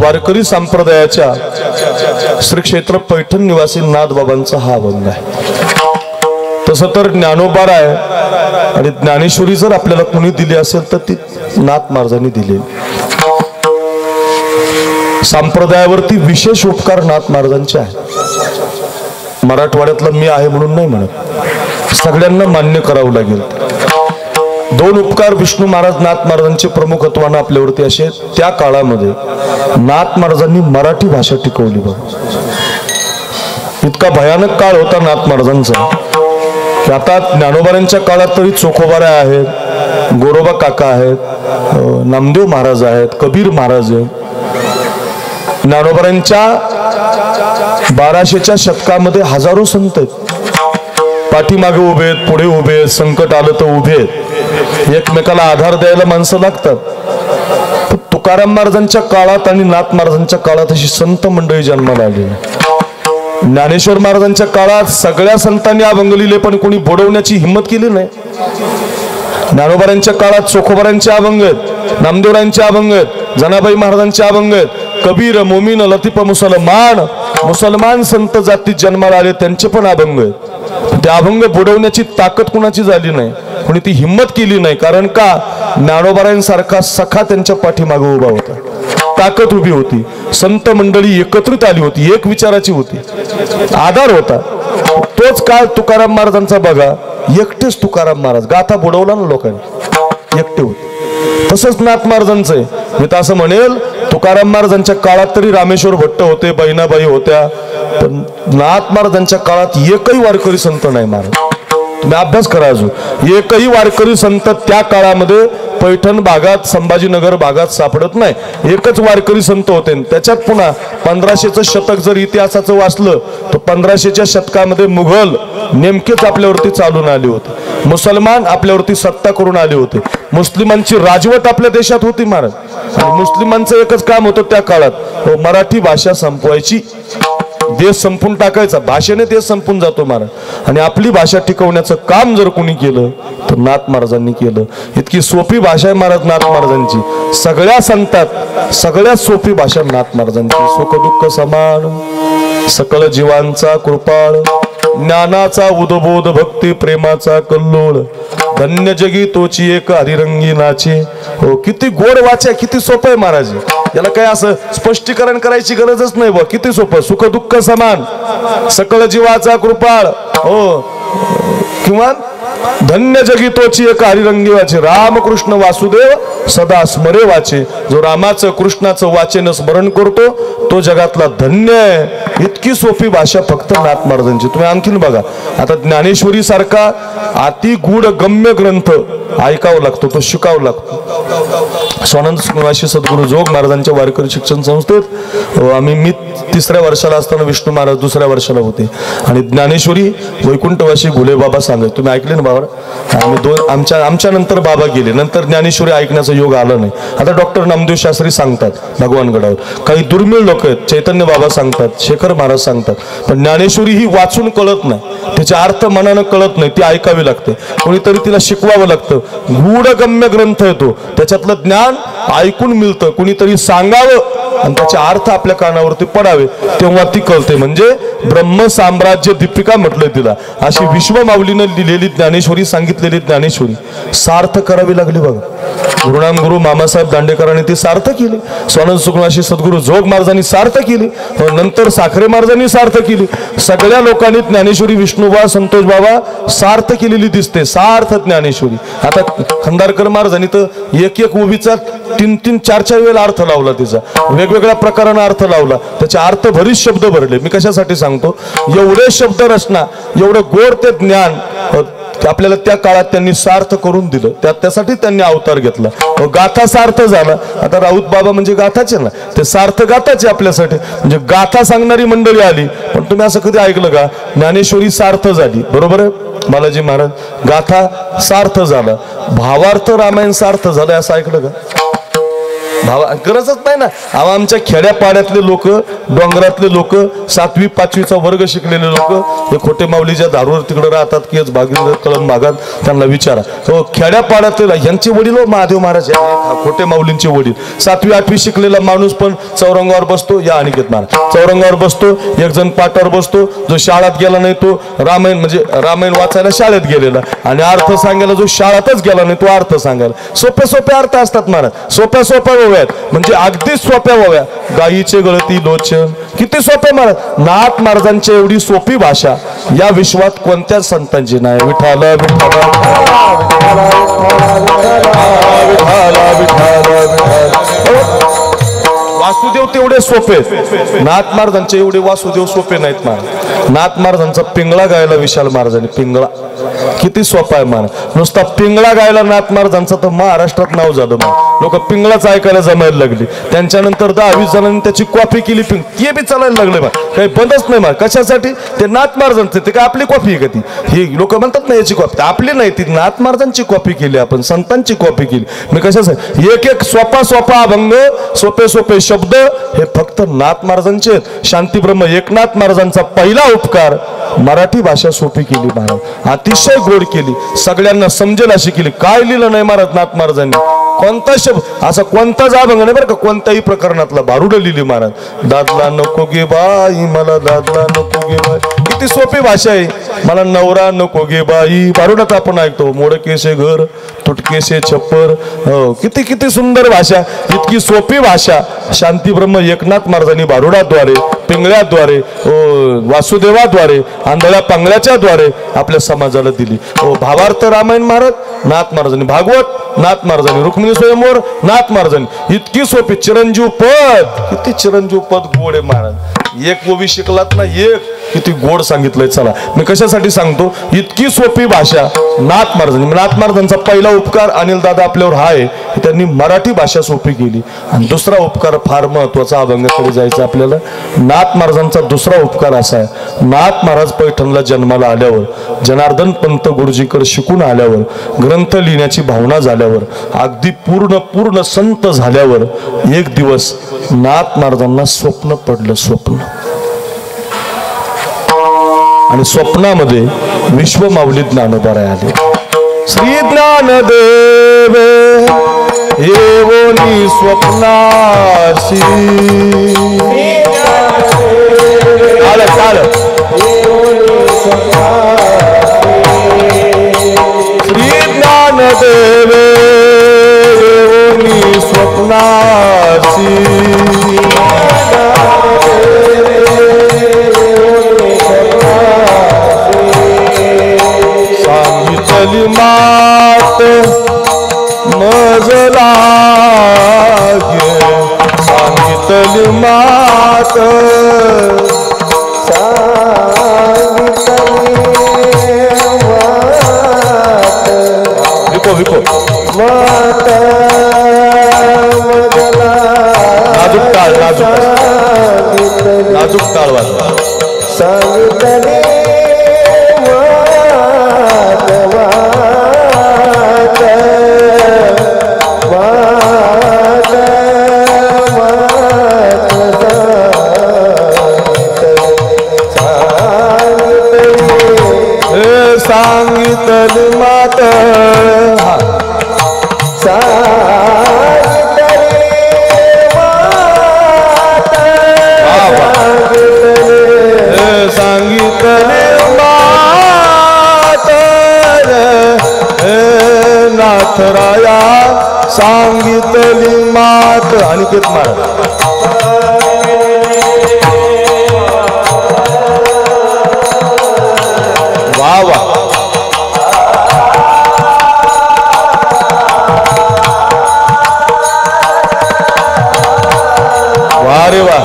वारकरी संप्रदायाच्या श्री क्षेत्र पैठण निवासी नाथबाबांचा हा अभंग आहे. तसं तर ज्ञानोबा आहे आणि ज्ञानेश्वरी जर आपल्याला कोणी दिली असेल तर ती नाथ महाराजांनी दिली. संप्रदायावरती विशेष उपकार नाथ महाराजांचे आहेत. मराठवाड्यातला मी आहे म्हणून नाही म्हणत, सगळ्यांना मान्य करावं लागेल. दोन उपकार विष्णू महाराज नाथ महाराजांचे प्रमुखत्वानं आपल्यावरती असे. त्या काळामध्ये नाथ महाराजांनी मराठी भाषा टिकवली. बघ, इतका भयानक काळ होता नाथ महाराजांचा की आता ज्ञानोबांच्या काळात तरी चोखोबारा आहेत, गोरोबा काका आहेत, नामदेव महाराज आहेत, कबीर महाराज आहेत. ज्ञानोबांच्या 1200च्या शतकामध्ये हजारो संत आहेत. पाठीमागे उभे आहेत, पुढे उभे आहेत, संकट आलं तर उभे आहेत. एकमेकाला आधार द्यायला माणसं लागतात. तुकाराम महाराजांच्या काळात आणि नाथ महाराजांच्या काळात अशी संत मंडळी जन्माला आली. ज्ञानेश्वर महाराजांच्या काळात सगळ्या संतांनी अभंग लिहिले पण कोणी बुडवण्याची हिंमत केली नाही. ज्ञानोबांच्या काळात चोखोबारांचे अभंग आहेत, नामदेवरायांचे अभंग आहेत, जनाबाई महाराजांचे अभंग आहेत, कबीर, मोमीन, लतीफ, मुसलमान संत जातीत जन्माला आले त्यांचे पण अभंग आहेत. ते अभंग बुडवण्याची ताकद कुणाची झाली नाही, कोणी ती हिंमत केली नाही. कारण का, ज्ञानोबारांसारखा सखा त्यांच्या पाठीमागे उभा होता, ताकद उभी होती, संत मंडळी एकत्रित आली होती, एक विचाराची होती, आधार होता. तोच काळ तुकाराम महाराजांचा बघा. एकटेच तुकाराम महाराज, गाथा बुडवला ना लोकांनी, एकटे होते. तसंच नाथ महाराजांचं आहे. मी तर असं म्हणेल, तुकाराम महाराजांच्या काळात तरी रामेश्वर भट्ट होते, बहिणाबाई होत्या, पण नाथ महाराजांच्या काळात एकही वारकरी संत नाही. महाराज तुम्ही अभ्यास करा, अजून एकही वारकरी संत त्या काळामध्ये पैठण भागात, संभाजीनगर भागात सापडत नाही. एकच वारकरी संत होते. त्याच्यात पुन्हा 1500चं शतक जर इतिहासाचं वाचलं तर 1500च्या शतकामध्ये मुघल नेमकेच आपल्यावरती चालून आले होते, मुसलमान आपल्यावरती सत्ता करून आले होते, मुस्लिमांची राजवट आपल्या देशात होती महाराज. आणि मुस्लिमांचं एकच काम होतं त्या काळात, मराठी भाषा संपवायची. देश संपून टाकायचा, भाषेने देश संपून जातो महाराज. आणि आपली भाषा टिकवण्याचं काम जर कोणी केलं तर नाथ महाराजांनी केलं. इतकी सोपी भाषा आहे महाराज नाथ महाराजांची. सगळ्या संतात सगळ्यात सोपी भाषा नाथ महाराजांची. सुख दुःख समान, सकळ जीवांचा कृपाळ, ज्ञानाचा उदबोध, भक्ती प्रेमाचा कल्लोळ, धन्य जगी तोची एक हरिरंगी नाचे. हो, किती गोड वाचा, किती सोपं आहे महाराज. याला काय असं स्पष्टीकरण करायची गरजच नाही. बघ किती सोपं. सुख दुःख समान, सकळ जीवाचा कृपाळ, हो, किंवा धन्य जगी तोची एक हरिरंगी वाचे, रामकृष्ण वासुदेव सदा स्मरे वाचे. जो रामाचं कृष्णाचं वाचेनं स्मरण करतो तो जगातला धन्य आहे. इतकी सोपी भाषा फक्त नाथ महाराजांची. तुम्ही आणखीन बघा, आता ज्ञानेश्वरी सारखा अति गूढ गम्य ग्रंथ ऐकावं लागतो, तो शिकावं लागतो. स्वानंद निवासी सद्गुरू जोग महाराजांच्या वारकरी शिक्षण संस्थेत मी 3ऱ्या वर्षाला असताना विष्णू महाराज 2ऱ्या वर्षाला होते. आणि ज्ञानेश्वरी वैकुंठवासी घुले बाबा सांगाय, तुम्ही ऐकले ना बाबा. आम्ही आमच्या नंतर बाबा गेले, नंतर ज्ञानेश्वरी ऐकण्याचा योग आला नाही. आता डॉक्टर नामदेव शास्त्री सांगतात भगवानगडावर, काही दुर्मिळ लोक आहेत, चैतन्य बाबा सांगतात, शेखर महाराज सांगतात. पण ज्ञानेश्वरी ही वाचून कळत नाही, त्याचा अर्थ मनानं कळत नाही, ती ऐकावी लागते, कोणीतरी तिला शिकवावं लागतं. गूढगम्य ग्रंथ येतो, त्याच्यातलं ज्ञान ऐकून मिळतं, कुणीतरी सांगावं आणि त्याचे अर्थ आपल्या कानावरती पडावे, तेव्हा ती कळते. म्हणजे ब्रह्म साम्राज्य दीपिका म्हटलंय तिला. अशी विश्वमाऊलीनं लिहिलेली ज्ञानेश्वरी, सांगितलेली ज्ञानेश्वरी सार्थ करावी लागली बघा. गुरुनाम गुरु मामासाहेब दांडेकरांनी ती सार्थ केली, स्वानंद सुखवासी सद्गुरू जोग महाराजांनी सार्थ केली, नंतर साखरे महाराजांनी सार्थ केली. सगळ्या लोकांनी ज्ञानेश्वरी, विष्णुबा, संतोष बाबा सार्थ केलेली दिसते. सार्थ ज्ञानेश्वरी. आता खंदारकर महाराजांनी तर एक उभीचा 3-3, 4-4 वेळा अर्थ लावला, तिचा वेगवेगळ्या प्रकाराने अर्थ लावला, त्याचे अर्थ भरीत शब्द भरले. मी कशासाठी सांगतो, एवढे शब्द रचना, एवढं गोड ते ज्ञान आपल्याला त्या काळात त्यांनी सार्थ करून दिलं. त्यासाठी त्यांनी अवतार घेतला. गाथा सार्थ झाला. आता राऊत बाबा म्हणजे गाथाचे ना, ते सार्थ गाथाचे आपल्यासाठी. म्हणजे गाथा सांगणारी मंडळी आली. पण तुम्ही असं कधी ऐकलं का, ज्ञानेश्वरी सार्थ झाली? बरोबर आहे बालाजी महाराज, गाथा सार्थ झाला, भावार्थ रामायण सार्थ झालं असं ऐकलं का? भावा गरजच नाही ना. आमच्या खेड्यापाड्यातले लोक, डोंगरातले लोक, 7वी 5वीचा वर्ग शिकलेले लोक हे खोटे माऊलीच्या दारूवर तिकडे राहतात की भागीरथ कळम भागात, त्यांना विचारा. हो खेड्यापाड्यातले यांचे वडील महादेव महाराज खोटे माऊलींचे वडील. 7वी 8वी शिकलेला माणूस पण चौरंगावर बसतो. या अनिकेत महाराज चौरंगावर बसतो, एक जण पाटावर बसतो. जो शाळेत गेला नाही तो रामायण म्हणजे रामायण वाचायला शाळेत गेलेला, आणि अर्थ सांगायला जो शाळेतच गेला नाही तो अर्थ सांगायला. सोपे सोपे अर्थ असतात महाराज, सोप्या सोप्या ओव्यात, म्हणजे अगदी सोप्या ओव्या. गायीचे गळती लोचन किती सोपे महाराज. नाथ महाराजांची एवढी सोपी भाषा या विश्वात कोणत्याच संतांची नाही. विठाल वासुदेव तेवढे सोपे, नाथ महाराजांचे एवढे वासुदेव सोपे नाहीत महाराज. नाथ महाराजांचा पिंगळा गायला विशाल महाराजांनी, पिंगळा किती सोपा आहे महाराज. नुसता पिंगळा गायला नाथ महाराजांचं तर महाराष्ट्रात नाव झालं. मग लोक पिंगळाच ऐकायला जमायला लागली. त्यांच्यानंतर 10-20 जणांनी त्याची कॉपी केली, ते बी चालायला लागले. मग काही बंदच नाही मग. कशासाठी? ते नाथ महाराजांचं, ते काय आपली कॉपी आहे का ती? ही लोक म्हणतात ना याची कॉपी, आपली नाही ती, नाथ महाराजांची कॉपी केली आपण, संतांची कॉपी केली. मी कशासाठी? एक एक सोपा सोपा अभंग, सोपे सोपे शब्द हे फक्त नाथ महाराजांचे आहेत. शांतीब्रह्म एकनाथ महाराजांचा पहिला उपकार मराठी भाषा सोपी केली महाराज, अतिशय गोड केली, सगळ्यांना समजेल अशी केली. काय लिहिलं नाही महाराज नाथ महाराजांनी? कोणता शब्द असा कोणताच अभंग नाही बरं का कोणत्याही प्रकरणातला. भारुड लिहिली महाराज. दादला नको गे बाई मला, दादला नको गे बाई. किती सोपी भाषा आहे. मला नवरा नको गे बाई, भारुडात आपण ऐकतो. मोडकेसे घर तुटकेसे छप्पर. हो किती किती सुंदर भाषा, इतकी सोपी भाषा शांतीब्रह्म एकनाथ महाराजांनी भारुडाद्वारे, पिंगळ्याद्वारे, वासुदेवाद्वारे, आंधळ्या पांगळ्याच्या द्वारे आपल्या समाजाला दिली. भावार्थ रामायण महाराज नाथ महाराजांनी, भागवत नाथ महाराजांनी, रुक्मिणी स्वयंवर नाथ महाराजांनी. इतकी सोपी. चिरंजीव पद, किती चिरंजीव पद गोड आहे महाराज. एक ओवी शिकलात ना, एक किती गोड सांगितलंय. चला मी कशासाठी सांगतो, इतकी सोपी भाषा नाथ महाराजांनी. नाथ महाराजांचा पहिला उपकार अनिल दादा आपल्यावर हा आहे की त्यांनी मराठी भाषा सोपी केली. आणि दुसरा उपकार फार महत्वाचा, अभंगाकडे जायचं आपल्याला. नाथ महाराजांचा दुसरा उपकार असा आहे, नाथ महाराज पैठणला जन्माला आल्यावर, जनार्दन पंत गुरुजीकर शिकून आल्यावर, ग्रंथ लिहिण्याची भावना झाल्यावर, अगदी पूर्ण संत झाल्यावर एक दिवस नाथ महाराजांना स्वप्न पडलं. स्वप्न, आणि स्वप्नामध्ये विश्व माऊली ज्ञानोबा आले. श्री ज्ञानदेव येवोनी स्वप्नाशी, श्री ज्ञानदेव येवोनी स्वप्नाशी, सांगितली मात मज लागे, सांगितली मात, विको विको मात नाजूक टाळ, नाजूक टाळ वाजवा. सांगितली सांगितली मात, सांगितली मात, नाथराया सांगितली मात. अनिकेत महाराज वा वा. वा रे वा.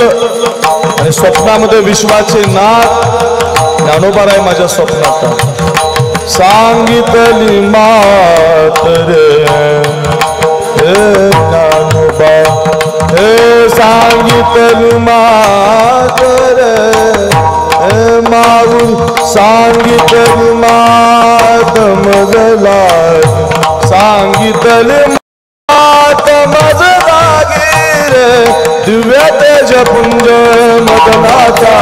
पडलं आणि स्वप्नामध्ये विश्वाचे नाथ ज्ञानोबा राय माझ्या स्वप्नात सांगितली मात रे ज्ञानोबा हे सांगितली मात रे माऊल सांगितली मात मजला सांगितली मात मज रे दिव्य तेज पुंज मदनाचा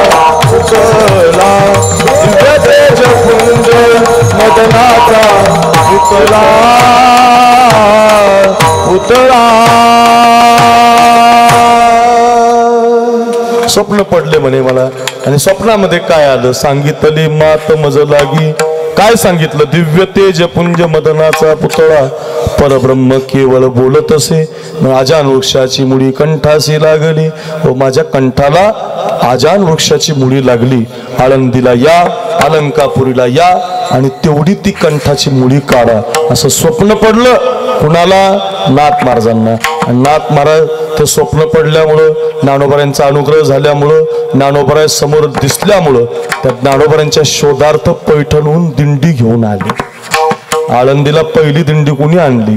पुतळा दिव्य तेज पुंज मदनाचा पुतळा पुतळा स्वप्न पडले म्हणे मला आणि स्वप्नामध्ये काय आलं सांगितली मात मज लागी काय सांगितलं दिव्य तेज पुंज मदनाचा पुतळा परब्रह्म केवळ बोलत असे आजान वृक्षाची मुळी कंठासी लागली व माझ्या कंठाला आजान वृक्षाची मुळी लागली आळंदीला या अलंकापुरीला या आणि तेवढी ती कंठाची मुळी काढा असं स्वप्न पडलं कुणाला नाथ महाराजांना आणि नाथ महाराज ते स्वप्न पडल्यामुळं ज्ञानोबारायांचा अनुग्रह झाल्यामुळं ज्ञानोबाराय समोर दिसल्यामुळं त्या ज्ञानोबारायांच्या शोधार्थ पैठणहून दिंडी घेऊन आली आळंदीला पहिली दिंडी कोणी आणली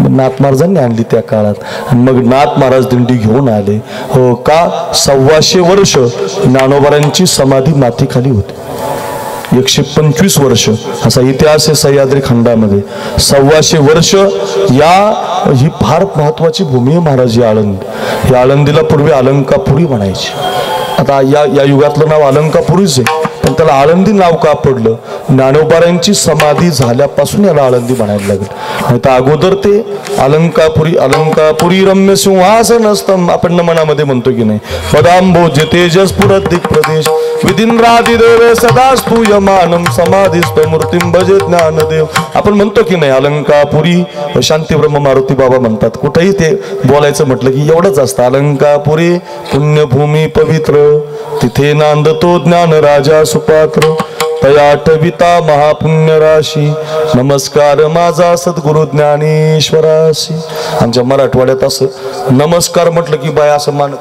नाथ महाराजांनी आणली त्या काळात मग नाथ महाराज दिंडी घेऊन आले हो का 125 वर्ष ज्ञानोबारायांची समाधी मातीखाली होती 125 वर्ष असा इतिहास आहे सह्याद्री खंडामध्ये 125 वर्ष ही फार महत्वाची भूमी आहे महाराज आळंदी या आळंदीला पूर्वी अलंकापुरी म्हणायची आता या युगातलं नाव अलंकापुरीच आहे पण त्याला आळंदी नाव का पडलं ज्ञानोबारायांची समाधी झाल्यापासून याला आळंदी म्हणायला लागेल नाही तर अगोदर ते अलंकापुरी रम्य सिंहासनस्तम आपण मनामध्ये म्हणतो की नाही पदांभोज तेजस पुरदिक प्रदेश विधिंद्रादिदेव सदा स्तूयमानम समाधिस्थ मूर्तिम भजे ज्ञानदेव आपण म्हणतो की नाही अलंकापुरी शांती ब्रह्म मारुती बाबा म्हणतात कुठेही ते बोलायचं म्हटलं की एवढंच असतं अलंकापुरी पुण्यभूमी पवित्र तिथे नांदतो ज्ञान राजा सुपात्र तयाटविता महापुण्य राशी नमस्कार माझा सद्गुरु ज्ञानेश्वराशी आमच्या मराठवाड्यात असं नमस्कार म्हटलं की बाय असं मान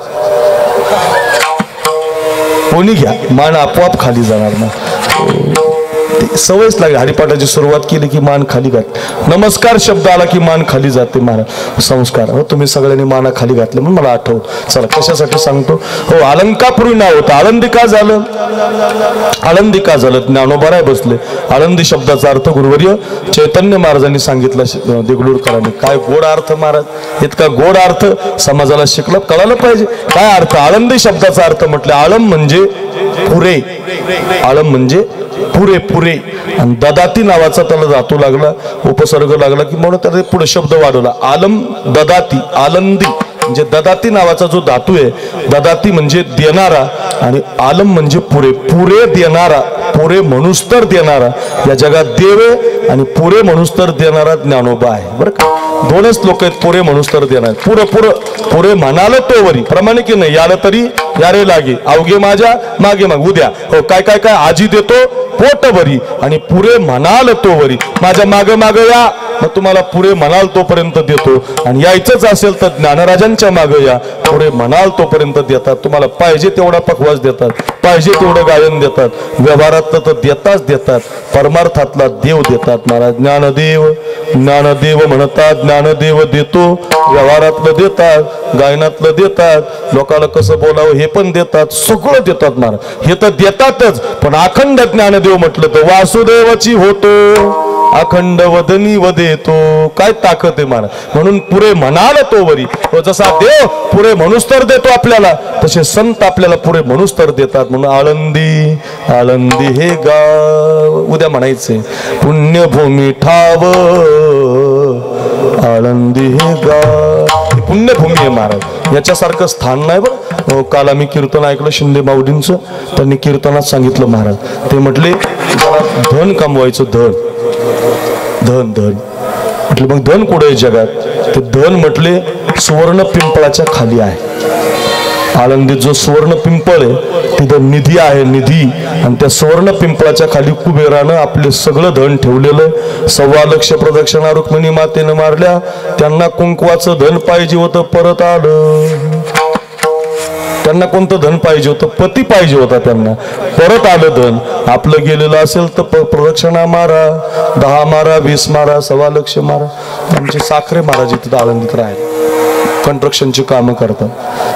कोणी घ्या मान आपोआप खाली जाणार ना सवयच लागली हरिपाठाची सुरुवात केली की मान खाली घात नमस्कार शब्द आला की मान खाली जाते महाराज संस्कार हो तुम्ही सगळ्यांनी माना खाली घातले म्हणून मला आठवत चला कशासाठी सांगतो हो अलंकापुरी नाव होतं आळंदी का झालं आळंदी का झालं ज्ञानोबाराय बसले आळंदी शब्दाचा अर्थ गुरुवर्य चैतन्य महाराजांनी सांगितला देगलूरकरांनी काय गोड अर्थ महाराज इतका गोड अर्थ समाजाला शिकलं कळालं पाहिजे काय अर्थ आळंदी शब्दाचा अर्थ म्हटलं आळम म्हणजे पुरे आळम म्हणजे पुरे पुरे आणि ददाती नावाचा त्याला धातू लागला उपसर्ग लागला की म्हणून त्याला पुढे शब्द वाढवला आलम ददाती आलंदी म्हणजे ददाती नावाचा जो धातू आहे ददाती म्हणजे देणारा आणि आलम म्हणजे पुरे पुरे देणारा पुरे म्हणूस तर देणारा या जगात देव आहे आणि पुरे म्हणूस तर देणारा ज्ञानोबा आहे बरं का दोनच लोक आहेत पुरे म्हणूस तर देणार पुरे म्हणाल तो वरी प्रमाणे की नाही याला तरी यारे लागे अवघे माझ्या मागे माग उद्या हो काय काय काय आजी देतो पोट वरी आणि पुरे म्हणाल तो वरी माझ्या मागे मागे या मग तुम्हाला पुरे म्हणाल तोपर्यंत देतो आणि यायचंच असेल तर ज्ञानराजांच्या मागे या पुरे म्हणाल तोपर्यंत देतात तुम्हाला पाहिजे तेवढा पकवास देतात पाहिजे तेवढं गायन देतात व्यवहारात तर देतात परमार्थातला देव देतात महाराज ज्ञानदेव म्हणतात ज्ञानदेव देतो व्यवहारातलं देतात गायनातलं देतात लोकांना कसं बोलावं हे पण देतात सगळं देतात महाराज हे तर देतातच पण अखंड ज्ञानदेव म्हटलं तर वासुदेवाची होतो अखंड वदनी वदेतो काय ताकद आहे महाराज म्हणून पुरे म्हणाल तो वरी जसा देव पुरे म्हणूस तर देतो आपल्याला तसे संत आपल्याला पुरे म्हणूस तर देतात म्हणून आळंदी हे गाव उद्या म्हणायचे पुण्यभूमी ठाव आळंदी हे गाव पुण्यभूमी आहे महाराज याच्यासारखं स्थान नाही बरं काल आम्ही कीर्तन ऐकलं शिंदे माऊलींचं त्यांनी कीर्तनात सांगितलं महाराज ते म्हटले धन कमवायचं धन म्हटलं मग धन कुठे आहे जगात ते धन म्हटले सुवर्ण पिंपळाच्या खाली आहे आळंदीत जो सुवर्ण पिंपळ आहे तिथं निधी आहे निधी आणि त्या सुवर्ण पिंपळाच्या खाली कुबेरानं आपले सगळं धन ठेवलेलं 1.25 लाख प्रदक्षिणा रुक्मिणी मातेनं मारल्या त्यांना कुंकवाचं धन पाहिजे होतं परत आलं त्यांना कोणतं धन पाहिजे होतं? पती पाहिजे होता त्यांना. परत आलं धन. आपलं गेलेलं असेल तर प्रदक्षिणा मारा, 10 मारा, 20 मारा, 1.25 लाख मारा. आमचे साखरे महाराज इथं आळंदीत राहिले, कंस्ट्रक्शनची कामं करतात.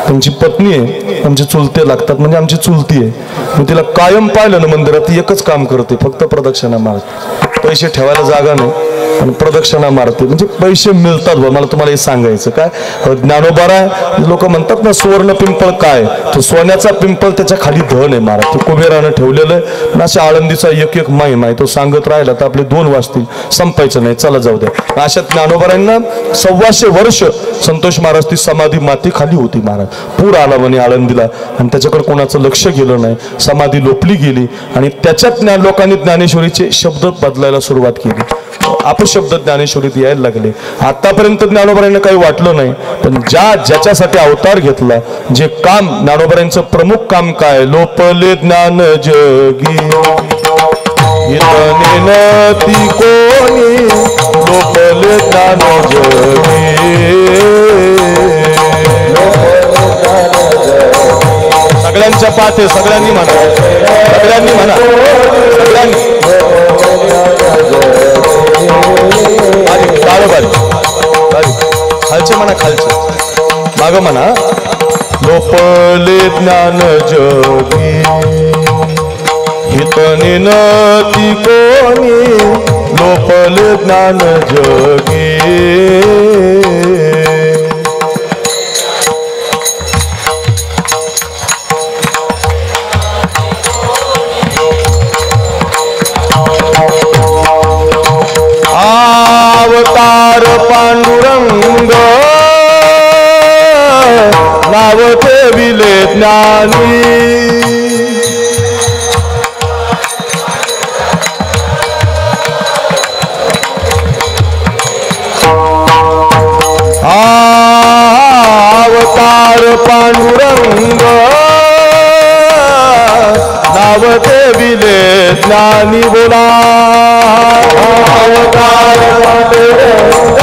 त्यांची पत्नी आहे, आमची चुलते लागतात, म्हणजे आमची चुलती आहे. मी तिला कायम पाहिलं ना मंदिरात, ती एकच काम करते, फक्त प्रदक्षिणा मारते. पैसे ठेवायला जागा नाही आणि प्रदक्षिणा मारते, म्हणजे पैसे मिळतात. मला तुम्हाला हे सांगायचं काय, ज्ञानोबा आहे. लोक म्हणतात ना सुवर्ण पिंपळ काय, तो सोन्याचा पिंपळ, त्याच्या खाली धन आहे महाराज. ते कुबेरानं ठेवलेलं आहे. पण अशा आळंदीचा एक एक महिमा आहे, तो सांगत राहिला तर आपले 2 वाजतील, संपायचं नाही. चला जाऊ द्या. अशा ज्ञानोबारांना 125 वर्ष संतोष महाराज ती समाधी माती खाली होती महाराज. पूर आला म्हणे आळंदीला आणि त्याच्याकडे कोणाचं लक्ष गेलं नाही, समाधी लोपली गेली. आणि त्याच्यात लोकांनी ज्ञानेश्वरीचे शब्द बदलायला सुरुवात केली. अपशब्द ज्ञानेश्वरीत यायला लागले. आतापर्यंत ज्ञानोबारांना काही वाटलं नाही, पण ज्याच्यासाठी अवतार घेतला, जे काम ज्ञानोबारांचं प्रमुख काम काय, लोपले ज्ञान जगी ती कोणी, लोपले ज्ञान जगी. सगळ्यांच्या पाठे सगळ्यांनी म्हणा, सगळ्यांनी म्हणा, सगळ्यांनी खालचे म्हणा, खालचे माग म्हणा. लोपले ज्ञान जगी हितनी नती कोणी, लोपले ज्ञान जगी. अवतार पांडुरंग नाव ठेविले ज्ञानी, अवतार पांडुरंग नाव ठेविले ज्ञानी. बोला अवतार पांडुरंग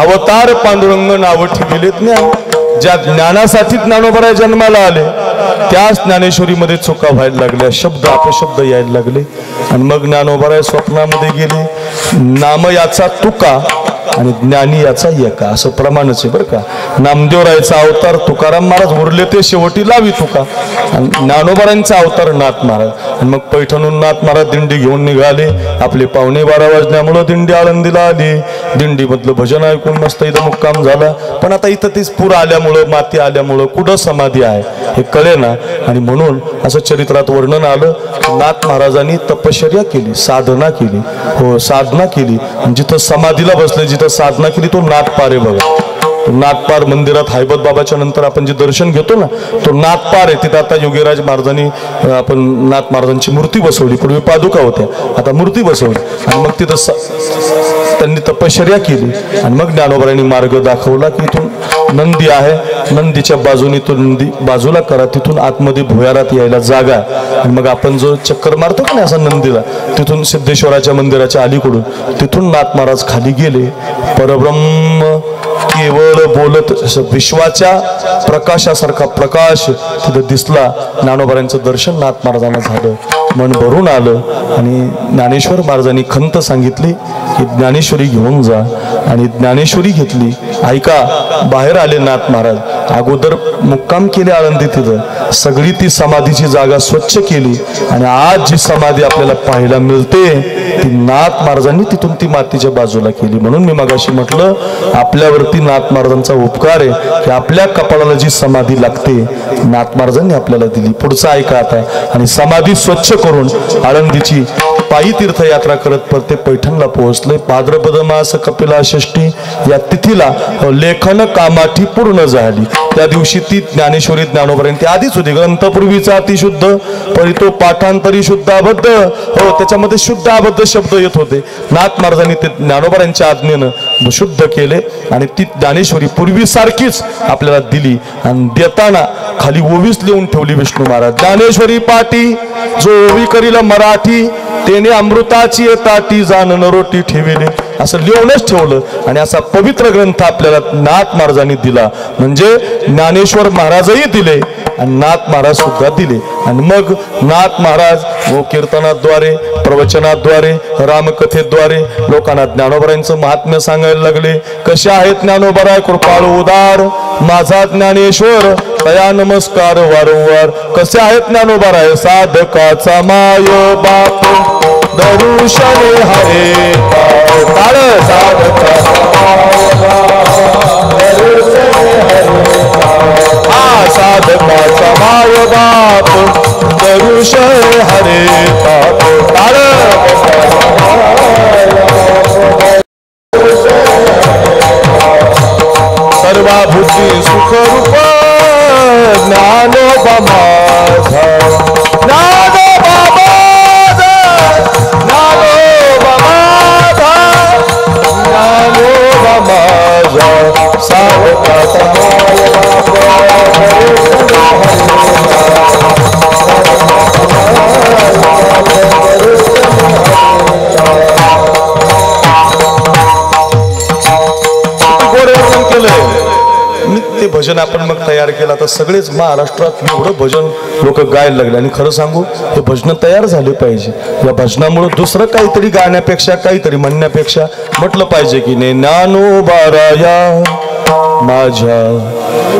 अवतार पांडुरंग नाव ठेविलेत ज्ञान. ज्या ज्ञानासाठी ज्ञानोबा जन्माला आले, त्याच ज्ञानेश्वरीमध्ये चुका व्हायला लागल्या, शब्द अपशब्द यायला लागले. आणि मग ज्ञानोबा स्वप्नामध्ये गेले. नाम याचा तुका आणि ज्ञानी याचा एका, असं प्रमाणच आहे बरं का. नामदेवरायचा अवतार तुकाराम महाराज, उरले ते शेवटी लावी तुका. आणि ज्ञानोबारांचा अवतार नाथ महाराज. आणि मग पैठणून नाथ महाराज दिंडी घेऊन निघाले. आपले 11:15 वाजल्यामुळं दिंडी आळंदीला आली. दिंडीमधलं भजन ऐकून मस्त इथं मुक्काम झाला. पण आता इथं तीच पूर आल्यामुळं, माती आल्यामुळं कुठं समाधी आहे हे कळे ना. आणि म्हणून असं चरित्रात वर्णन आलं, नाथ महाराजांनी तपश्चर्या केली, साधना केली. हो, साधना केली. जिथं समाधीला बसले, जिथं साधना केली, तो नाथपार आहे बघा. नाथपार मंदिरात हैबत बाबाच्या नंतर आपण जे दर्शन घेतो ना, तो नाथपार आहे. तिथं आता योगीराज महाराजांनी आपण नाथ महाराजांची मूर्ती बसवली. पूर्वी पादुका होत्या, आता मूर्ती बसवली. आणि मग तिथं त्यांनी तपश्चर्या केली. आणि मग ज्ञानोबारांनी मार्ग दाखवला की इथून नंदी आहे, नंदीच्या बाजूने तो नंदी बाजूला करा, तिथून आतमध्ये भुयारात यायला जागा. आणि मग आपण जो चक्कर मारतो का नाही असा नंदीला, तिथून सिद्धेश्वराच्या मंदिराच्या अलीकडून तिथून नाथ महाराज खाली गेले. परब्रह्म केवळ बोलत, विश्वाच्या प्रकाशासारखा प्रकाश तिथं दिसला. ज्ञानोबारांचं दर्शन नाथ महाराजांना झालं, मन भरून आलं. आणि ज्ञानेश्वर महाराजांनी खंत सांगितली की ज्ञानेश्वरी घेऊन जा. आणि ज्ञानेश्वरी घेतली. ऐका, बाहेर आले नाथ महाराज. अगोदर मुक्काम केले आळंदी, तिथं सगळी ती समाधीची जागा स्वच्छ केली. आणि आज जी समाधी आपल्याला पाहायला मिळते ती नाथ महाराजांनी तिथून ती मातीच्या बाजूला केली. म्हणून मी मगाशी म्हटलं, आपल्यावरती नाथ महाराजांचा उपकार आहे की आपल्या कपाळाला जी समाधी लागते नाथ महाराजांनी आपल्याला दिली. पुढचं ऐका आता. आणि समाधी स्वच्छ करून आळंदीची पायी तीर्थयात्रा करत परते पैठणला पोहोचले. भाद्रपद मास कपिला षष्ठी या तिथीला लेखन कामाठी पूर्ण झाली. त्या दिवशी ती ज्ञानेश्वरी ज्ञानोबरांची आधीच होती. ग्रंथपूर्वीचा अतिशुद्ध परितो पाठांतरी शुद्धाबद्ध हो त्याच्यामध्ये शुद्धाबद्ध शब्द येत होते. नाथ महाराजांनी ते ज्ञानोबरांच्या आज्ञेनं शुद्ध केले आणि ती ज्ञानेश्वरी पूर्वीसारखीच आपल्याला दिली. आणि देताना खाली ओवीच लिहून ठेवली विष्णू महाराज. ज्ञानेश्वरी पाठी जो ओवी करील मराठी तेने अमृताची ताटी जाण नरोटी ठेविले असं लिहूनच ठेवलं. आणि असा पवित्र ग्रंथ आपल्याला नाथ महाराजांनी दिला. म्हणजे ज्ञानेश्वर महाराजही दिले आणि नाथ महाराज सुद्धा दिले. आणि मग नाथ महाराज कीर्तनाद्वारे प्रवचनाद्वारे रामकथेद्वारे लोकांना ज्ञानोबरांचं महात्म्य सांगायला लागले. कसे आहेत ज्ञानोबराय कृपाळू उदार माझा ज्ञानेश्वर तया नमस्कार वारंवार. कसे आहेत ज्ञानोबराय साधकाचा माय बाप दरुशने हरे काळ साधकाचा माय बाप दरुशने हरे काळ सर्वाभूती सुखरूप ज्ञानोबा माझा ज्ञानोबा माझा ज्ञानोबा माझा ज्ञानोबा माझा साधकाचा ते भजन आपण मग तयार केला. तर सगळेच महाराष्ट्रात एवढं भजन लोक गायला लागले. आणि खरं सांगू हे भजन तयार झाले पाहिजे. या भजनामुळे दुसरं काहीतरी गाण्यापेक्षा काहीतरी म्हणण्यापेक्षा म्हटलं पाहिजे की नाही ज्ञानोबाराया माझ्या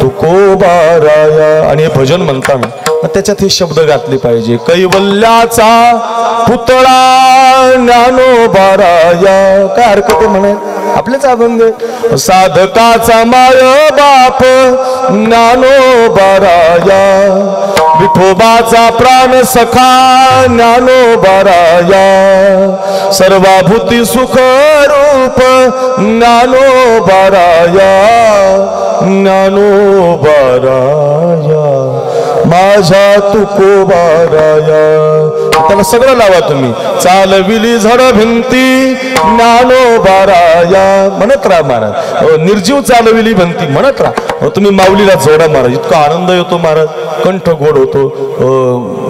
तुकोबाराया. आणि हे भजन म्हणताना त्याच्यात हे शब्द घातले पाहिजे. कैवल्याचा पुतळा ज्ञानोबाराया. काय हरकत आहे म्हणे आपलेच अभंग. साधकाचा माय बाप ज्ञानोबाराया विठोबाचा प्राण सखा ज्ञानोबाराया सर्वाभूती सुख रूप ज्ञानोबाराया ज्ञानोबाराया माझा तुकोबाराया. त्याला सगळं लावा तुम्ही. चालविली झड भिंती ज्ञानोबाराया म्हणत राहा महाराज. निर्जीव चालविली भिंती म्हणत राहा. तुम्ही माऊलीला जोडा महाराज. इतका आनंद येतो महाराज. कंठ गोड होतो,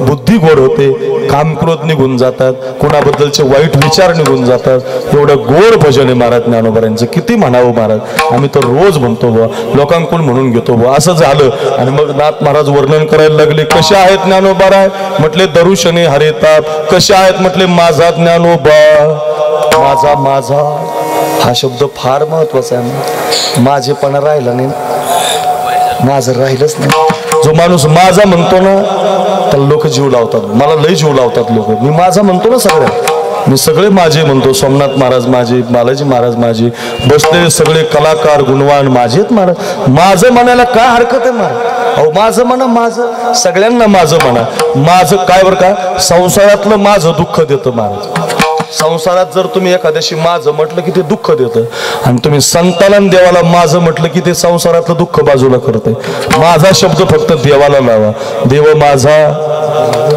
बुद्धी गोड होते, काम क्रोध निघून जातात, कोणाबद्दलचे वाईट विचार निघून जातात. एवढं गोड भजन आहे महाराज ज्ञानोबारांचं. किती म्हणावं महाराज. आम्ही तर रोज म्हणतो बुवा, लोकांकडून म्हणून घेतो बुवा. असं झालं. आणि मग नाथ महाराज वर्णन करायला लागले. कसे आहेत ज्ञानोबाराय म्हटले दरुशने हरेतात. कसे आहेत म्हटले माझा ज्ञानोबा. माझा माझा हा शब्द फार महत्वाचा आहे. माझेपणा राहिला नाही, माझं राहिलंच नाही. जो माणूस माझा म्हणतो ना त्याला लोक जीव लावतात. मला लय जीव लावतात लोक. मी माझा म्हणतो ना सगळ्या, मी सगळे माझे म्हणतो. सोमनाथ महाराज माझे, बालाजी महाराज माझे, बसलेले सगळे कलाकार गुणवान माझेच महाराज. माझं म्हणायला काय हरकत आहे महाराज. अहो माझं म्हणा, माझं सगळ्यांना माझं म्हणा. माझं काय बरं का, संसारातलं माझं दुःख देतं महाराज. संसारात जर तुम्ही एखाद्याशी माझं म्हटलं की ते दुःख देतं. आणि तुम्ही संताला देवाला माझं म्हटलं की ते संसारातलं दुःख बाजूला करते. माझा शब्द फक्त देवाला लावा. देव माझा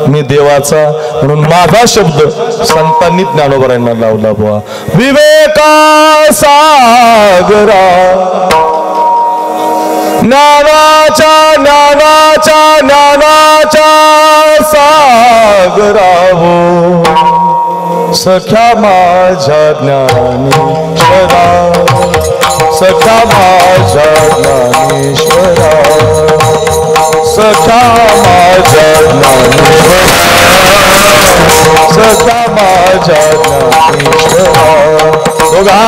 मी देवाचा म्हणून माझा शब्द संतांनी ज्ञानोबरांना लावला बुवा. विवेका सागरा ज्ञानाच्या ज्ञानाच्या ज्ञानाच्या सागरावो सख्या माझ्या ज्ञानेश्वरा सख्या माझ्या ज्ञानेश्वरा सख्या माझ्या ज्ञानेश्वरा सख्या माझ्या ज्ञानेश्वरा. दोघा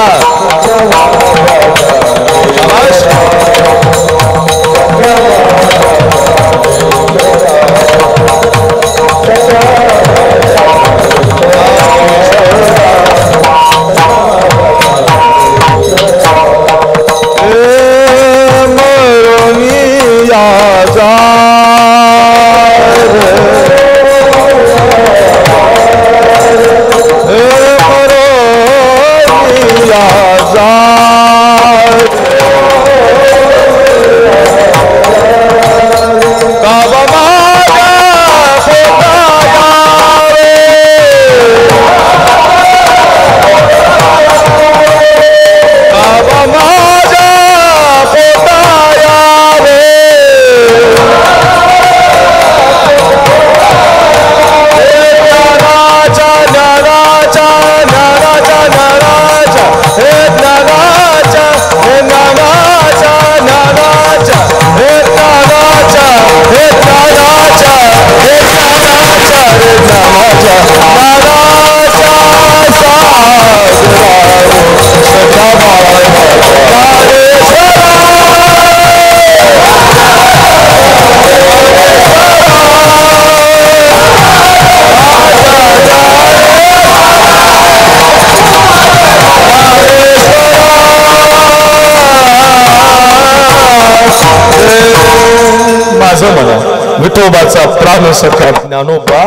प्राण सखा ज्ञानोबा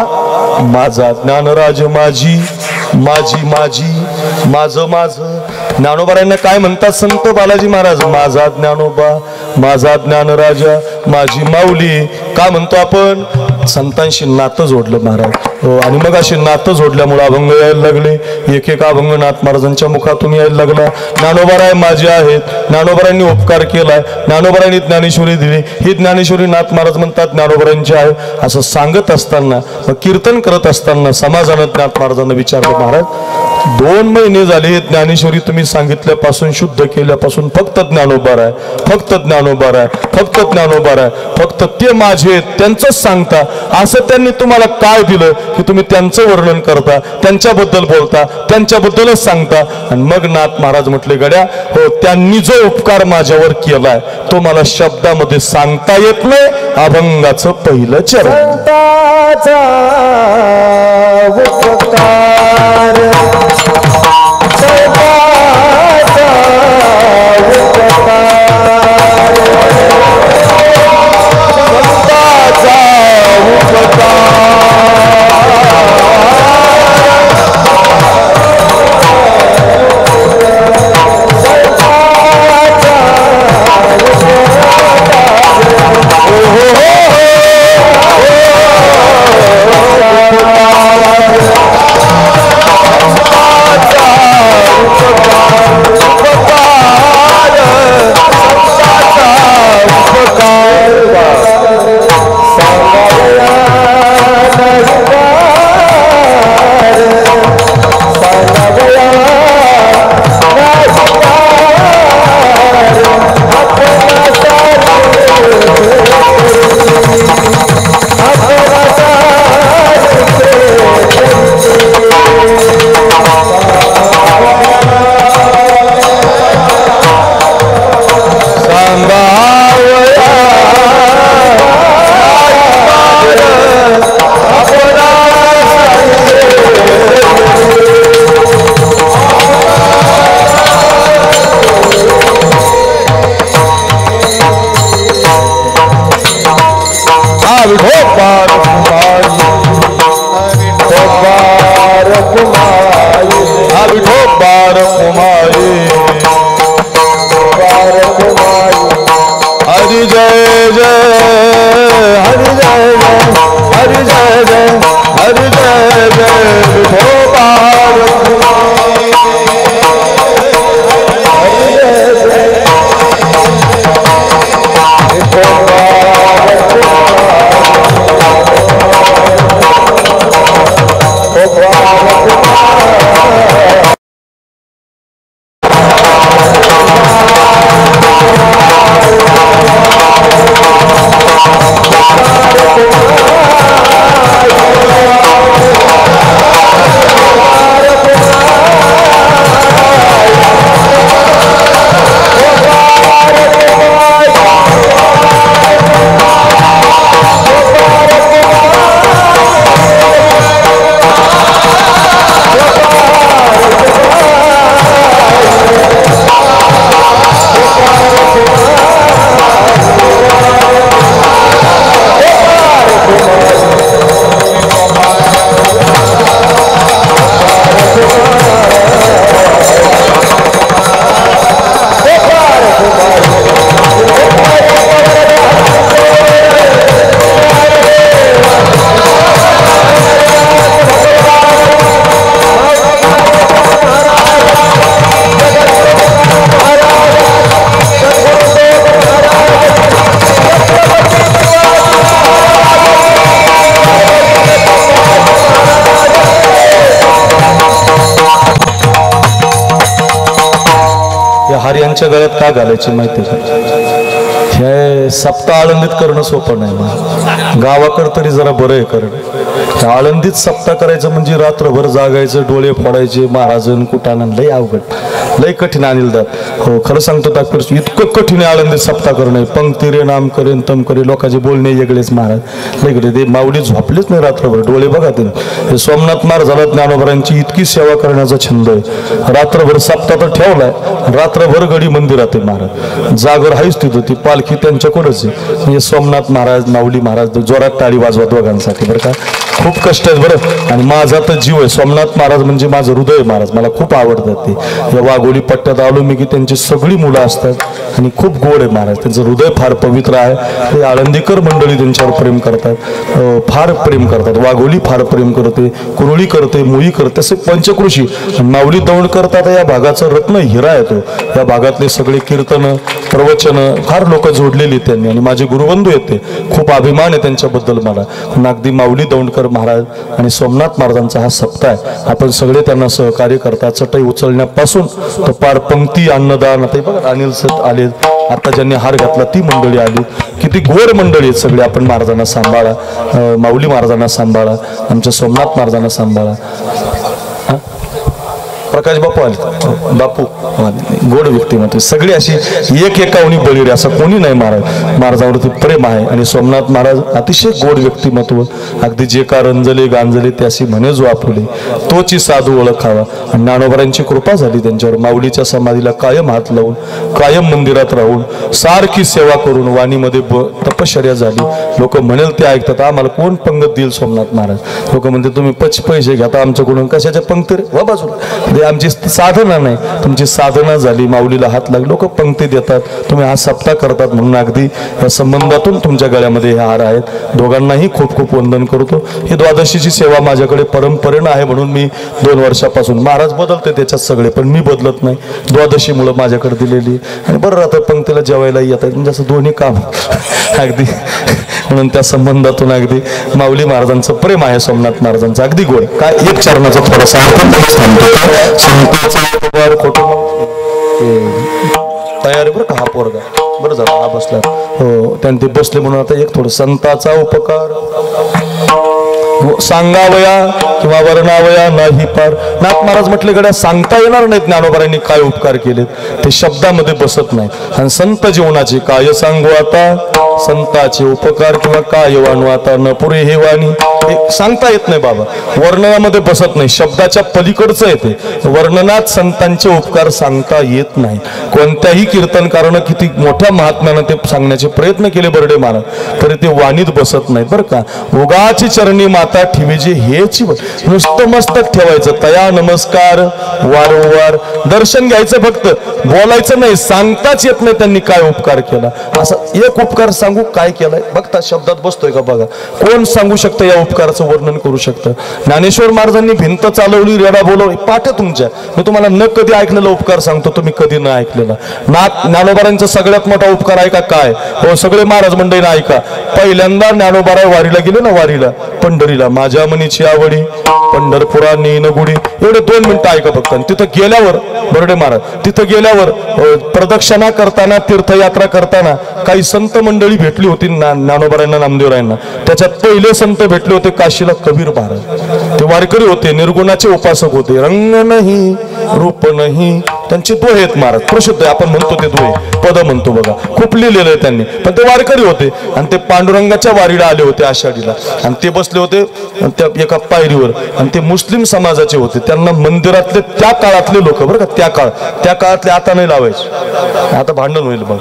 माझा, ज्ञानराज माझी माझी माझी माझं माझं. ज्ञानोबारांना काय म्हणतात संत बालाजी महाराज? माझा ज्ञानोबा माझा ज्ञानराजा माझी माऊली. का म्हणतो आपण? संतांशी नातं जोडलं महाराज. आणि मग असे नातं जोडल्यामुळे अभंग यायला लागले. एक एक अभंग नाथ महाराजांच्या मुखातून यायला लागला. ज्ञानोबाराय माझे आहेत, ज्ञानोबारांनी उपकार केलाय, ज्ञानोबारांनी ज्ञानेश्वरी दिली, ही ज्ञानेश्वरी नाथ महाराज म्हणतात ज्ञानोबारांची आहे. असं सांगत असताना मग कीर्तन करत असताना समाजानं नाथ महाराजांना विचारलं, महाराज 2 महिने झाले ज्ञानेश्वरी तुम्ही सांगितल्यापासून शुद्ध केल्यापासून फक्त ज्ञानोबाराय फक्त ज्ञानोबाराय फक्त ज्ञानोबाराय फक्त ते माझे त्यांचंच सांगता. असं त्यांनी तुम्हाला काय दिलं की तुम्ही त्यांचं वर्णन करता, त्यांच्याबद्दल बोलता, त्यांच्याबद्दलच सांगता? आणि मग नाथ महाराज म्हटले, गड्या हो, त्यांनी जो उपकार माझ्यावर केलाय तो मला शब्दामध्ये सांगता येत नाही. अभंगाचं पहिलं चरण. हार्यांच्या गळ्यात का घालायची माहिती हे सप्ताह आळंदीत करणं सोपं नाही. गावाकडं तरी जरा बरं आहे करणं. आळंदीत सप्ताह करायचं म्हणजे रात्रभर जागायचं, डोळे फोडायचे, महाराजन कुटाणं, लय अवघड, लय कठीण अनिल दादा. हो खरं सांगतो तात्पर्य इतकं कठीण आहे आळंदीत सप्ताह करणं. पंक्ती रे नाम करेन तम करे, लोकांचे बोलणे वेगळेच महाराज. लय कडे ते माऊली झोपलेच नाही रात्रभर, डोळे बघा ते. सोमनाथ महाराज ज्ञानोबरांची इतकी सेवा करण्याचा छंद आहे. रात्रभर सप्ताह तर ठेवलाय, रात्रभर गडी मंदिरात आहे महाराज, जागर हायच तिथं. ती पालखी त्यांच्याकडेच आहे. म्हणजे सोमनाथ महाराज, माऊली महाराज जोरात टाळी वाजवा दोघांसाठी बरं का. खूप कष्ट आहेत बरं. आणि माझा तर जीव आहे सोमनाथ महाराज, म्हणजे माझं हृदय महाराज, मला खूप आवडतात ते. या वाघोली पट्ट्यात आलो मी की त्यांची सगळी मुलं असतात आणि खूप गोड आहे महाराज, त्यांचं हृदय फार पवित्र आहे. ते आळंदीकर मंडळी त्यांच्यावर प्रेम करतात, फार प्रेम करतात. वाघोली फार प्रेम करते, कुरळी करते, मुळी करते, असे पंचकृषी. माऊली दौंड करतात या भागाचं रत्न हिरा येतो. या भागातले सगळे कीर्तन, प्रवचन फार लोक जोडलेली त्यांनी, आणि माझे गुरुबंधू येते, खूप अभिमान आहे त्यांच्याबद्दल मला. अगदी माऊली दौंडकर महाराज आणि सोमनाथ महाराजांचा हा सप्ताह आहे. आपण सगळे त्यांना सहकार्य करतात, चटई उचलण्यापासून तर पार पंक्ती, अन्नदान. आता बघा अनिल सर आले, आता ज्यांनी हार घातला ती मंडळी आली. किती गोड मंडळी आहेत सगळे. आपण महाराजांना सांभाळा, माऊली महाराजांना सांभाळा, आमच्या सोमनाथ महाराजांना सांभाळा. प्रकाश बापू आले, बापू गोड व्यक्तिमत्व, सगळी अशी एक एकावणी बळी रे, असं कोणी नाही. महाराजांवरती प्रेम आहे. आणि सोमनाथ महाराज अतिशय गोड व्यक्तिमत्व, अगदी जे का रंजले गांजले त्याशी म्हणे जो आपुले, तोची साधू ओळखावा. आणि ज्ञानोबरांची कृपा झाली त्यांच्यावर. माऊलीच्या समाधीला कायम हात लावून, कायम मंदिरात राहून, सारखी सेवा करून वाणीमध्ये तपश्चर्या झाली. लोक म्हणेल ते ऐकतात. आम्हाला कोण पंगत देईल सोमनाथ महाराज. लोक म्हणते तुम्ही पैसे घेता आमच्याकडून, कशाच्या पंक्ती वा बाजूला, आमची साधना नाही, तुमची साधना झाली. माऊलीला हात लागले, लोक पंक्ती देतात, तुम्ही हा सप्ताह करतात म्हणून अगदी या संबंधातून तुमच्या गळ्यामध्ये हे हार आहेत. दोघांनाही खूप खूप वंदन करतो. ही द्वादशीची सेवा माझ्याकडे परंपरेनं आहे म्हणून मी 2 वर्षापासून, महाराज बदलते त्याच्यात सगळे पण मी बदलत नाही, द्वादशीमुळे माझ्याकडे दिलेली. आणि बरं राहतं पंक्तीला जेवायला येतात, म्हणजे असं दोन्ही काम अगदी. म्हणून त्या संबंधातून अगदी माऊली महाराजांचं प्रेम आहे, सोमनाथ महाराजांचं अगदी गोड. काय एक चरणाचा थोडासा तयारी बरं का. हा पोरगा बरं झालं हा बसला, हो त्यांनी ते बसले म्हणून आता एक थोडं संताचा उपकार सांगावया किंवा वर्णावया नाही पार. नाथ महाराज म्हटले गड्या सांगता येणार नाहीत ज्ञानोबारांनी काय उपकार केलेत, ते शब्दामध्ये बसत नाही. आणि संत जीवनाचे काय सांगू आता, संताचे उपकार किंवा काय वाणू आता, न पुरे हे वाणी, हे सांगता येत नाही बाबा, वर्णनामध्ये बसत नाही, शब्दाच्या पलीकडचं येते. वर्णनात संतांचे उपकार सांगता येत नाही. कोणत्याही कीर्तनकारानं किती मोठ्या महात्म्यानं ते सांगण्याचे प्रयत्न केले बर्डे महाराज, तरी ते वाणीत बसत नाही बरं का. उगाची चरणी माता ठेवीची हेची, नुसतं मस्तक ठेवायचं, तया नमस्कार वारंवार, दर्शन घ्यायचं फक्त, बोलायचं नाही, सांगताच येत नाही त्यांनी काय उपकार केला. असा एक उपकार सांगू काय केलाय बघता, शब्दात बसतोय का बघा. कोण सांगू शकतं या उपकाराचं वर्णन करू शकतं. ज्ञानेश्वर महाराजांनी भिंत चालवली, रेडा बोलवली, पाठ तुमच्या. मी तुम्हाला न कधी ऐकलेला उपकार सांगतो, तुम्ही कधी न ऐकलेला. ज्ञानोबारांचा सगळ्यात मोठा उपकार आहे का काय, हो सगळे महाराज मंडळीने ऐका. पहिल्यांदा ज्ञानोबाराय वारीला गेले ना, वारीला पंढरीला, माझ्या मनीची आवडी पंढरपुरा नेन गुढी, एवढे 2 मिनिटं ऐका फक्त. तिथं गेल्यावर बर्डे महाराज, तिथं गेल्यावर प्रदक्षिणा करताना, तीर्थयात्रा करताना काही संत मंडळी भेटली होती ज्ञानोबारायांना, नामदेवरायांना. त्याच्यात पहिले संत भेटले होते काशीला कबीर महाराज. ते वारकरी होते, निर्गुणाचे उपासक होते. रंग नाही रूप नाही, त्यांचे दोहे आहेत महाराज, प्रसिद्ध आहे, आपण म्हणतो ते दोहे, पद म्हणतो बघा, खूप लिहिलेलं आहे त्यांनी. पण ते वारकरी होते आणि ते पांडुरंगाच्या वारीला आले होते आषाढीला, आणि ते बसले होते त्या एका पायरीवर. आणि ते मुस्लिम समाजाचे होते. त्यांना मंदिरातले त्या काळातले लोक बरं का, त्या काळातले आता नाही लावायचे, आता भांडण होईल मग.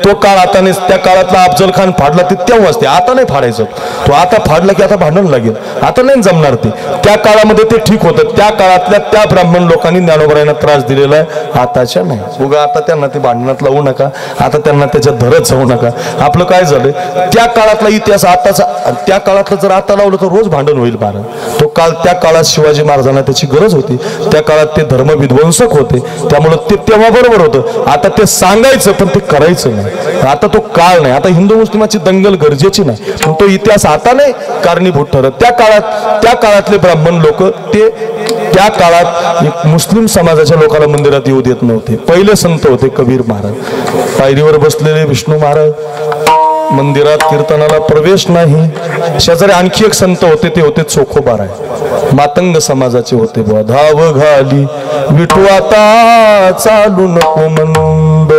तो काळ आता नाही, त्या काळातला अफजल खान फाडला ते तेव्हाच, ते आता नाही फाडायचं. तो आता फाडला की आता भांडण लागेल, आता नाही जमणार ते. त्या काळामध्ये ते ठीक होतं, त्या काळातल्या त्या ब्राह्मण लोकांनी ज्ञानोबारायांना त्रास दिलेला आहे, आताच्या नाही. उगा आता त्यांना ते भांडणात लावू नका, आता त्यांना त्याच्यात धरत जाऊ नका. आपलं काय झालंय, त्या काळातला इतिहास आताचा, त्या काळातलं जर आता लावलं तर रोज भांडण होईल महाराज. तो काळ, त्या काळात शिवाजी महाराजांना त्याची गरज होती, त्या काळात ते धर्मविध्वंसक होते, त्यामुळे ते तेव्हा बरोबर होतं. आता ते सांगायचं पण ते करायचं नाही. आता तो काळ नाही, आता हिंदू मुस्लिमाची दंगल गरजेची नाही, पण तो इतिहास आता नाही कारणीभूत ठरत. त्या काळातले ब्राह्मण लोक ते त्या काळात मुस्लिम समाजाच्या लोकांना मंदिरात येऊ देत नव्हते. पहिले संत होते कबीर महाराज, पायरीवर बसलेले विष्णू महाराज, मंदिरात कीर्तनाला प्रवेश नाही. शेजारी आणखी एक संत होते, ते होते चोखोबाराय, मातंग समाजाचे होते. बुवा धाव घाली विठू आता चालू नको मंद,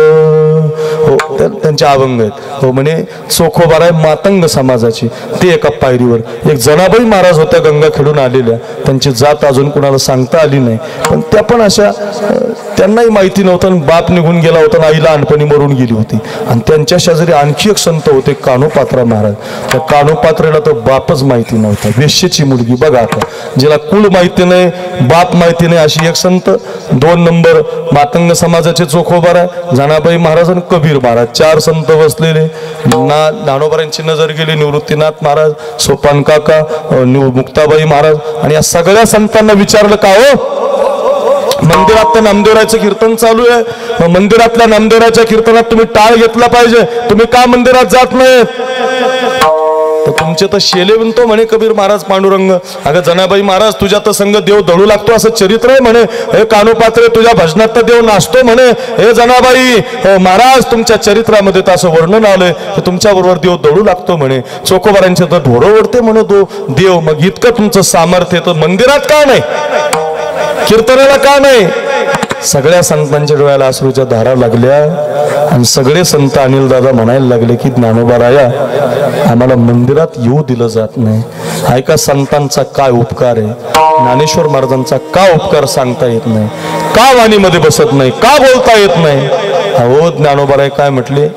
हो त्यांचे अभंग आहेत. हो म्हणे चोखोबाराय मातंग समाजाची. ते एका पायरीवर एक जनाबाई महाराज होत्या गंगा खेळून आलेल्या, त्यांची जात अजून कुणाला सांगता आली नाही, पण त्या पण अशा त्यांनाही माहिती नव्हतं. बाप निघून गेला होता, आई लहानपणी मरून गेली होती. आणि त्यांच्या शेजारी आणखी एक संत होते कानोपात्रा महाराज. त्या कानोपात्रेला तर बापच माहिती नव्हता, वेश्येची मुलगी. बघा आता, जिला कुळ माहिती नाही, बाप माहिती नाही, अशी एक संत. 2 नंबर मातंग समाजाचे चोखोबाराय, जनाबाई महाराज आणि कबीर महाराज, 4 संत बसलेले. ज्ञानोबारांची नजर गेली निवृत्तीनाथ महाराज, सोपान काका, मुक्ताबाई महाराज. आणि या सगळ्या संतांना विचारलं, का हो मंदिरात तर नामदेवरायचं कीर्तन चालू आहे, मंदिरातल्या नामदेवरायच्या कीर्तनात तुम्ही टाळ घेतला पाहिजे, तुम्ही का मंदिरात जात नाही? तर तुमचे तर शेले विणतो म्हणे कबीर महाराज पांडुरंग. अगं जनाबाई महाराज, तुझ्या तर संग देव दळू लागतो असं चरित्र आहे म्हणे. हे कानोपात्रे, तुझ्या भजनात तर देव नाचतो म्हणे. हे जनाबाई महाराज, तुमच्या चरित्रामध्ये तर असं वर्णन आलंय की तुमच्या बरोबर देव दळू लागतो म्हणे. चोखोबारांचे तर ढोरं ओढते म्हणे तो देव. मग इतकं तुमचं सामर्थ्य तर मंदिरात का नाही, कीर्तनाला का नाही? सगळ्या संतांच्या डोळ्याला अश्रूच्या धारा लागल्या आणि सगळे संत अनिल दादा म्हणायला लागले की ज्ञानोबाराया, आम्हाला मंदिरात येऊ दिलं जात नाही. ऐका, संतांचा काय उपकार आहे, ज्ञानेश्वर महाराजांचा का उपकार सांगता येत नाही? का वाणीमध्ये बसत नाही, का बोलता येत नाही? अहो ज्ञानोबाराय काय म्हटले,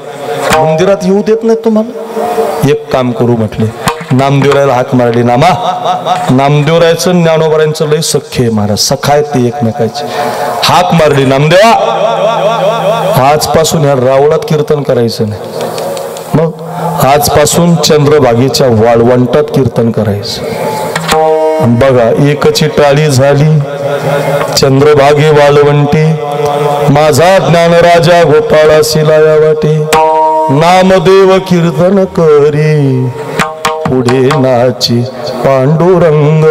मंदिरात येऊ देत नाही तुम्हाला, एक काम करू म्हटले, नामदेवरायला हाक मारली. नामा, नामदेवरायचं ज्ञानोबारायांचं लय सख्य आहे महाराज, सखाय ते एकमेकाचे. हाक मारली, नामदेवा आजपासून या रावळात कीर्तन करायचं नाही, मग आजपासून चंद्रभागेच्या वाळवंटात कीर्तन करायचं. बघा, एकची टाळी झाली, चंद्रभागे वाळवंटी, माझा ज्ञानराजा गोपाळा शिलाया वाटे, नामदेव कीर्तन करी पुढे नाची पांडुरंग.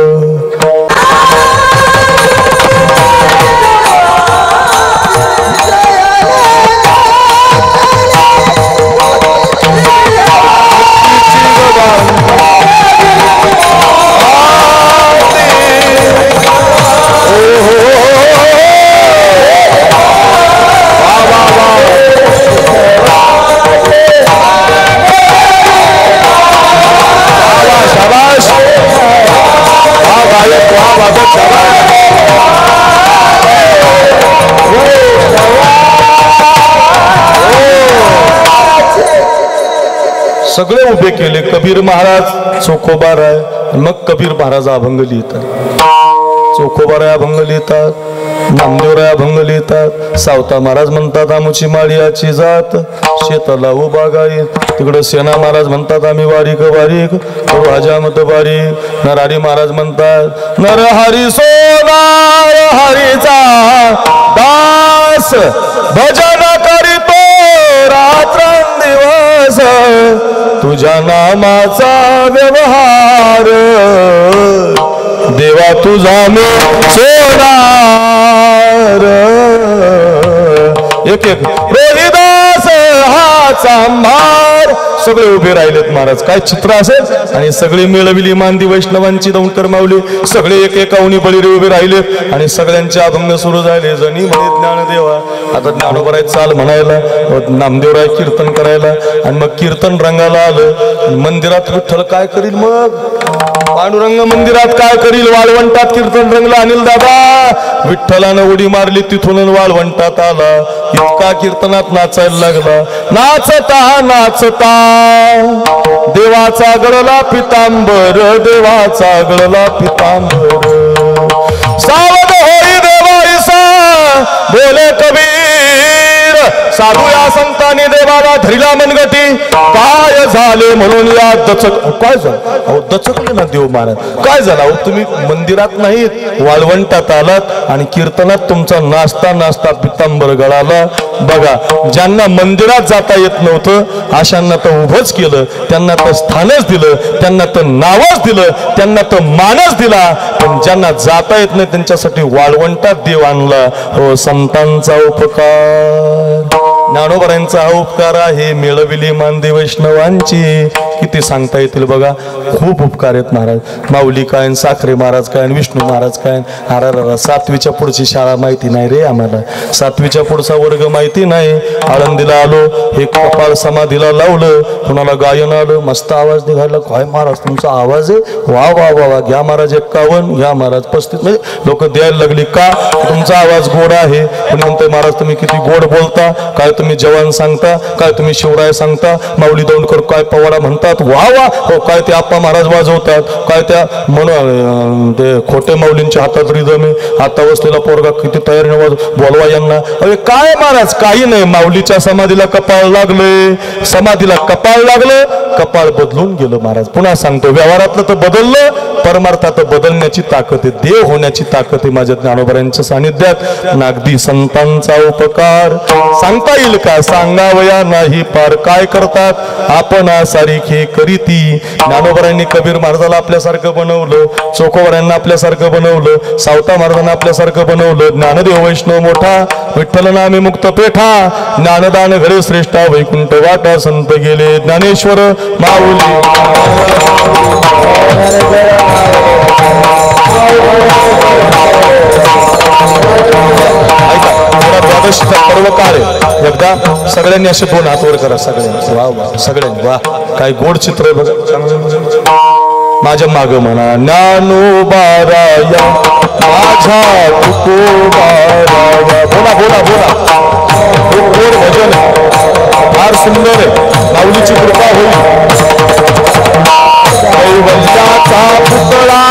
सगळे उभे केले. कबीर महाराज, चोखोबाराय, मग कबीर महाराज अभंग लिहितात, चोखोबाराय अभंग लिहितात, नामदेवराय अभंग लिहितात. सावता महाराज म्हणतात आमुची माळियाची जात, शेताला उभा गाईत. तिकडं सेना महाराज म्हणतात आम्ही बारीक बारीक, हजामत बारीक. नरहरी महाराज म्हणतात नरहरी सोनार हरीचा दास, भजन करीतो रात्रंदिवस, तुझ्या नामाचा व्यवहार, देवा तुझा मी सोनार. एक एक रोहिदास हाचा मार. सगळे उभे राहिलेत महाराज, काय चित्र असेल. आणि सगळे मिळविली मांदी वैष्णवांची दौंडकर माऊली, सगळे एक एकावनी बळीरे उभे राहिले आणि सगळ्यांचे अभंग सुरू झाले. जणी म्हणे ज्ञानदेवा, आता ज्ञानोबाराय चाल म्हणायला, नामदेवराय कीर्तन करायला. आणि मग कीर्तन रंगाला आलं. मंदिरात विठ्ठल काय करील, मग पांडुरंग मंदिरात काय करील? वाळवंटात कीर्तन रंगला. अनिल दादा विठ्ठलानं उडी मारली, तिथून वाळवंटात आला. इतका कीर्तनात नाचायला लागला. नाचता नाचता देवाचा गळला पितांबर, देवाचा गळला पितांबर. सावध होई देवाईसा बोले कबीर, साधू या संतांनी देवाला धरिला मनगटी. काय झाले म्हणून या दचक, काय झालं? अहो दचकले ना देव महाराज. काय झालं? तुम्ही मंदिरात नाहीत, वाळवंटात आलात आणि कीर्तनात तुमचा नाचता नाचता पितांबर गळाला. बघा, ज्यांना मंदिरात जाता येत नव्हतं अशांना तर उभंच केलं, त्यांना तर स्थानच दिलं, त्यांना तर नावच दिलं, त्यांना तर मानच दिला. पण ज्यांना जाता येत नाही त्यांच्यासाठी वाळवंटात देव आणला. हो संतांचा उपकार. ज्ञानोबरांचा हा उपकार आहे, मिळविली मानदी वैष्णवांची. किती सांगता येतील बघा, खूप उपकार आहेत महाराज. माऊली काय, साखरे महाराज काय, विष्णू महाराज काय. अरा 7वीच्या पुढची शाळा माहिती नाही रे आम्हाला, 7वीच्या पुढचा वर्ग माहिती नाही. आळंदीला आलो, हे कपाळ समाधीला लावलं, कुणाला गायन आलं, मस्त आवाज निघाला. काय महाराज तुमचा आवाज आहे, वा वा वा वा, घ्या महाराज 51, घ्या महाराज 35. म्हणजे लोक द्यायला लागली का, तुमचा आवाज गोड आहे. पण म्हणतोय महाराज तुम्ही किती गोड बोलता, काय तुम्ही जवान सांगता, काय तुम्ही शिवराय सांगता, माऊली दौंडकर काय पवाडा म्हणतात, वा वा. हो काय ते आप्पा महाराज वाजवतात, काय त्या ते खोटे माऊलींच्या हातात रिदम आहे, हाता बसलेला पोरगा किती तयारीने बोलवा यांना. अरे काय महाराज, काही नाही. माऊलीच्या समाधीला कपाळ लागले, समाधीला कपाळ लागलं, कपाळ बदलून गेलं महाराज. पुन्हा सांगतो, व्यवहारातलं तर बदललं, परमार्थात बदलण्याची ताकद आहे, देव होण्याची ताकद आहे माझ्या ज्ञानोबरांच्या सानिध्यात. नागदी संतांचा उपकार सांगता येईल का, सांगावया नाही पार. काय करतात आपण सारखी करीती. ज्ञानोबरांनी कबीर महाराजाला आपल्यासारखं बनवलं, चोखोबरांना आपल्यासारखं बनवलं, सावता महाराजांना आपल्यासारखं बनवलं. ज्ञानदेव वैष्णव मोठा, विठ्ठल नामे मुक्त पेठा, ज्ञानदान घडे श्रेष्ठा, वैकुंठ वाटा संत गेले. ज्ञानेश्वर माऊली द्वादशीचा पर्व काळ आहे. एकदा सगळ्यांनी असे 2 हात वर करा सगळ्यांनी. वा वा, सगळ्यांनी वा, काय गोड चित्र आहे बघा. माझ्या माग म्हणा, ज्ञानोबाराया माझा तुकोबाराया. बोला बोला बोला, खूप गोड भजन आहे, फार सुंदर आहे. माऊलीची कृपा होईल. कैवल्याचा पुतळा